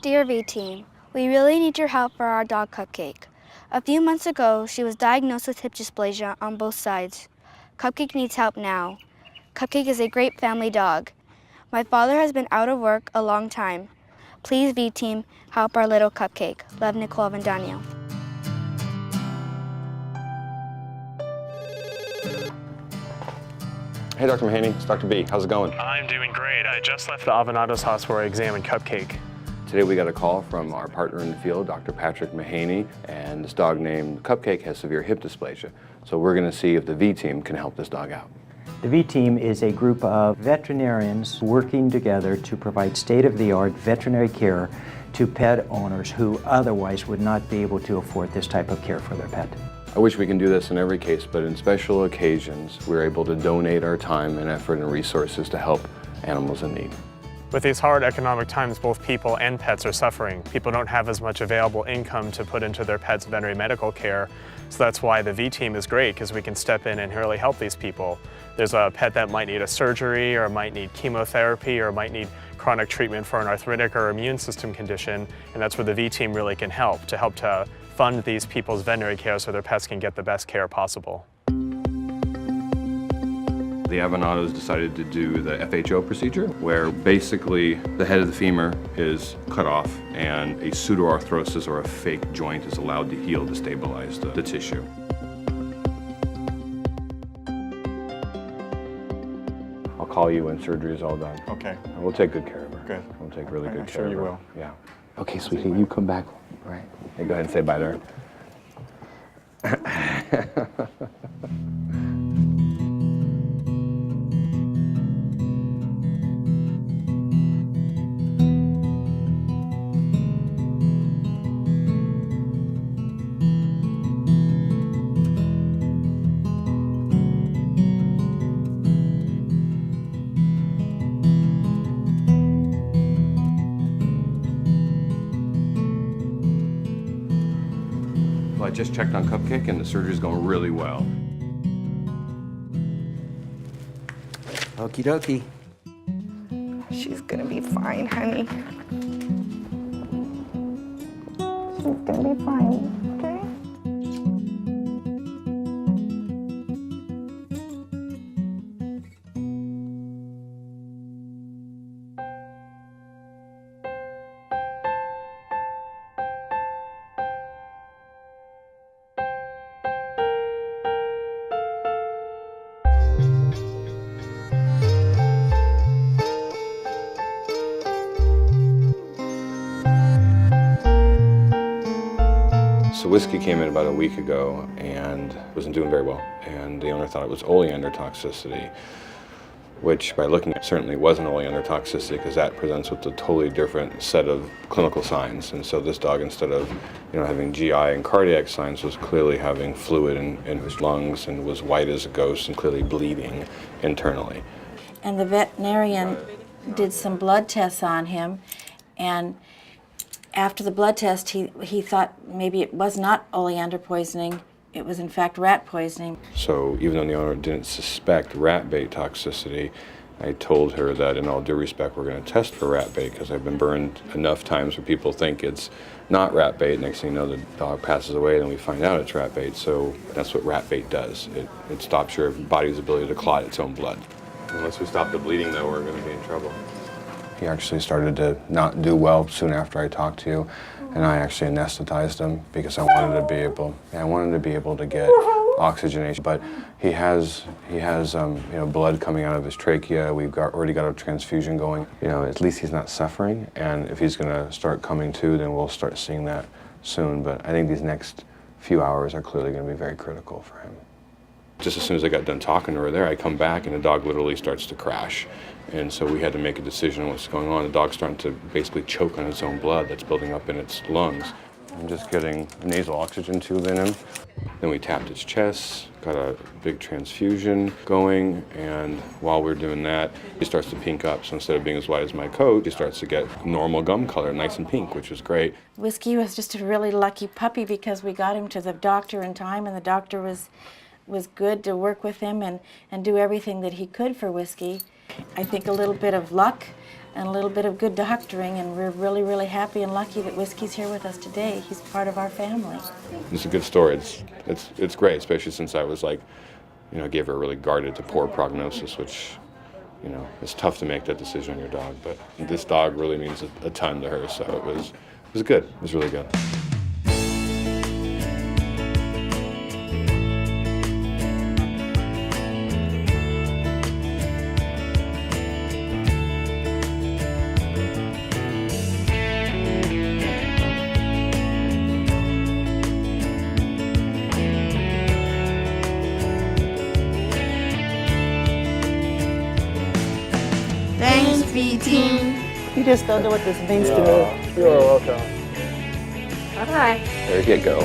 Dear V-Team, we really need your help for our dog Cupcake. A few months ago, she was diagnosed with hip dysplasia on both sides. Cupcake needs help now. Cupcake is a great family dog. My father has been out of work a long time. Please, V-Team, help our little Cupcake. Love, Nicole Avendano. Hey, Dr. Mahaney, it's Dr. B. How's it going? I'm doing great. I just left the Avenados hospital where I examined Cupcake. Today we got a call from our partner in the field, Dr. Patrick Mahaney, and this dog named Cupcake has severe hip dysplasia. So we're going to see if the V-Team can help this dog out. The V-Team is a group of veterinarians working together to provide state-of-the-art veterinary care to pet owners who otherwise would not be able to afford this type of care for their pet. I wish we can do this in every case, but in special occasions, we're able to donate our time and effort and resources to help animals in need. With these hard economic times, both people and pets are suffering. People don't have as much available income to put into their pets' veterinary medical care, so that's why the V-Team is great, because we can step in and really help these people. There's a pet that might need a surgery, or might need chemotherapy, or might need chronic treatment for an arthritic or immune system condition, and that's where the V-Team really can help to fund these people's veterinary care so their pets can get the best care possible. The Avenados decided to do the FHO procedure, where basically the head of the femur is cut off and a pseudoarthrosis or a fake joint is allowed to heal to stabilize the tissue. I'll call you when surgery is all done. Okay. And we'll take good care of her. Good. We'll take really good I'm care sure of you her. will. Yeah. Okay, sweetie, you come back. All right. Hey, go ahead and say bye to her. I just checked on Cupcake and the surgery's going really well. Okie dokie. She's gonna be fine, honey. She's gonna be fine, okay? So Whiskey came in about a week ago and wasn't doing very well, and the owner thought it was oleander toxicity, which by looking at certainly wasn't oleander toxicity, because that presents with a totally different set of clinical signs. And so this dog, instead of having GI and cardiac signs, was clearly having fluid in his lungs and was white as a ghost and clearly bleeding internally. And the veterinarian did some blood tests on him, and after the blood test, he thought maybe it was not oleander poisoning, it was in fact rat poisoning. So even though the owner didn't suspect rat bait toxicity, I told her that in all due respect, we're going to test for rat bait, because I've been burned enough times where people think it's not rat bait. Next thing you know, the dog passes away and we find out it's rat bait. So that's what rat bait does. It stops your body's ability to clot its own blood. Unless we stop the bleeding, though, we're going to be in trouble. He actually started to not do well soon after I talked to you, and I actually anesthetized him because I wanted to be able to get oxygenation. But he has blood coming out of his trachea. We've already got a transfusion going. At least he's not suffering, and if he's going to start coming to, then we'll start seeing that soon. But I think these next few hours are clearly going to be very critical for him. Just as soon as I got done talking to her there, I come back and the dog literally starts to crash. And so we had to make a decision on what's going on. The dog's starting to basically choke on its own blood that's building up in its lungs. I'm just getting a nasal oxygen tube in him. Then we tapped its chest, got a big transfusion going, and while we're doing that, he starts to pink up. So instead of being as white as my coat, he starts to get normal gum color, nice and pink, which is great. Whiskey was just a really lucky puppy because we got him to the doctor in time, and the doctor was good to work with him and do everything that he could for Whiskey. I think a little bit of luck and a little bit of good doctoring, and we're really, really happy and lucky that Whiskey's here with us today. He's part of our family. It's a good story. It's great, especially since I was like, you know, gave her a really guarded to poor prognosis, which, you know, it's tough to make that decision on your dog. But this dog really means a ton to her, so it was good. It was really good. Thanks, V-Team. You just don't know what this means to me. You're welcome. Bye-bye. There you go.